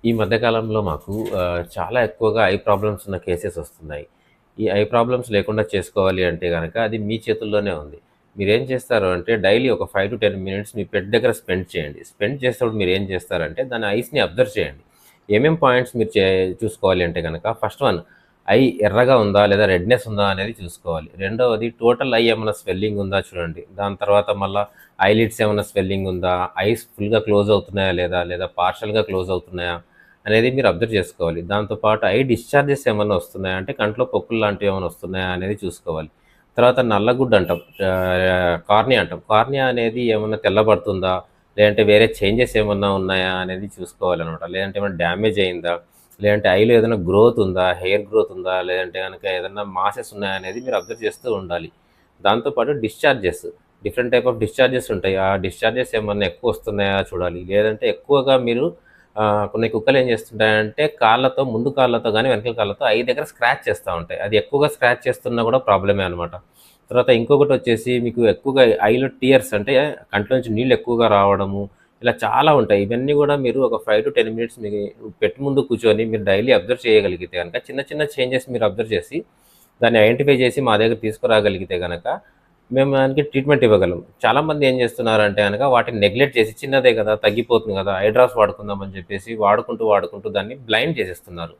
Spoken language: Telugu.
ఈ మధ్య కాలంలో మాకు చాలా ఎక్కువగా ఐ ప్రాబ్లమ్స్ ఉన్న కేసెస్ వస్తున్నాయి. ఈ ఐ ప్రాబ్లమ్స్ లేకుండా చేసుకోవాలి అంటే గనక అది మీ చేతుల్లోనే ఉంది. మీరేం చేస్తారు అంటే డైలీ ఒక 5-10 మినిట్స్ మీ పెట్ దగ్గర స్పెండ్ చేయండి. స్పెండ్ చేసేటప్పుడు మీరేం చేస్తారంటే దాని ఐస్‌ని అబ్జర్వ్ చేయండి. ఏమేం పాయింట్స్ మీరు చూసుకోవాలి అంటే గనక ఫస్ట్ వన్, ఐ ఎర్రగా ఉందా? లేదా రెడ్‌నెస్ ఉందా? అనేది చూసుకోవాలి. రెండవది టోటల్ ఐ ఏమన్నా స్వెల్లింగ్ ఉందా చూడండి. దాని తర్వాత మళ్ళా ఐలిడ్స్ ఏమన్నా స్వెల్లింగ్ ఉందా? ఐస్ ఫుల్‌గా క్లోజ్ అవుతున్నాయా లేదా? లేదా పార్షియల్‌గా క్లోజ్ అవుతున్నాయా? అనేది మీరు అబ్జర్వ్ చేసుకోవాలి. దాంతోపాటు ఐ డిశ్చార్జెస్ ఏమన్నా వస్తున్నాయా? అంటే కంట్లో పొక్కులు లాంటివి ఏమైనా వస్తున్నాయా? అనేది చూసుకోవాలి. తర్వాత నల్లగుడ్డు అంటాం. కార్నియా అంటాం. కార్నియా అనేది ఏమన్నా తెల్లబడుతుందా? లేదంటే వేరే చేంజెస్ ఏమన్నా ఉన్నాయా? అనేది చూసుకోవాలనమాట. లేదంటే ఏమైనా డ్యామేజ్ అయిందా? లేదంటే ఐలో ఏదైనా గ్రోత్ ఉందా? హెయిర్ గ్రోత్ ఉందా? లేదంటే గనక ఏదన్నా మాసెస్ ఉన్నాయా? అనేది మీరు అబ్జర్వ్ చేస్తూ ఉండాలి. దాంతో పాటు discharges, different type of discharges ఉంటాయి. ఆ డిశ్చార్జెస్ ఏమన్నా ఎక్కువ వస్తున్నాయా చూడాలి. లేదంటే ఎక్కువగా మీరు కొన్ని కుక్కలు ఏం చేస్తుంటాయంటే కాళ్ళతో, ముందు కాళ్ళతో గానీ, వెనకాల కాళ్ళతో ఐ దగ్గర స్క్రాచ్ చేస్తా ఉంటాయి. అది ఎక్కువగా స్క్రాచ్ చేస్తున్నా కూడా ప్రాబ్లమే అనమాట. తర్వాత ఇంకొకటొచ్చేసి మీకు ఎక్కువగా ఐలో టియర్స్ అంటే కంట్లో నుంచి నీళ్ళు ఎక్కువగా రావడము, ఇలా చాలా ఉంటాయి. ఇవన్నీ గూడా మీరు ఒక 5-10 మినిట్స్ మీ పెట్ ముందు కూర్చొని మీరు డైలీ అబ్జర్వ్ చేయగలిగితే గనక, చిన్న చిన్న చేంజెస్ మీరు అబ్జర్వ్ చేసి, దాన్ని ఐడెంటిఫై చేసి మా దగ్గర తీసుకురాగలిగితే గనక, మేము దానికి ట్రీట్మెంట్ ఇవ్వగలం. చాలామంది ఏం చేస్తున్నారంటే గనక వాటిని నెగ్లెక్ట్ చేసి చిన్నదే కదా! తగ్గిపోతుంది కదా! ఐ డ్రాప్స్ వాడుకుందాం అని చెప్పేసి వాడుకుంటూ దాన్ని బ్లైండ్ చేసేస్తున్నారు.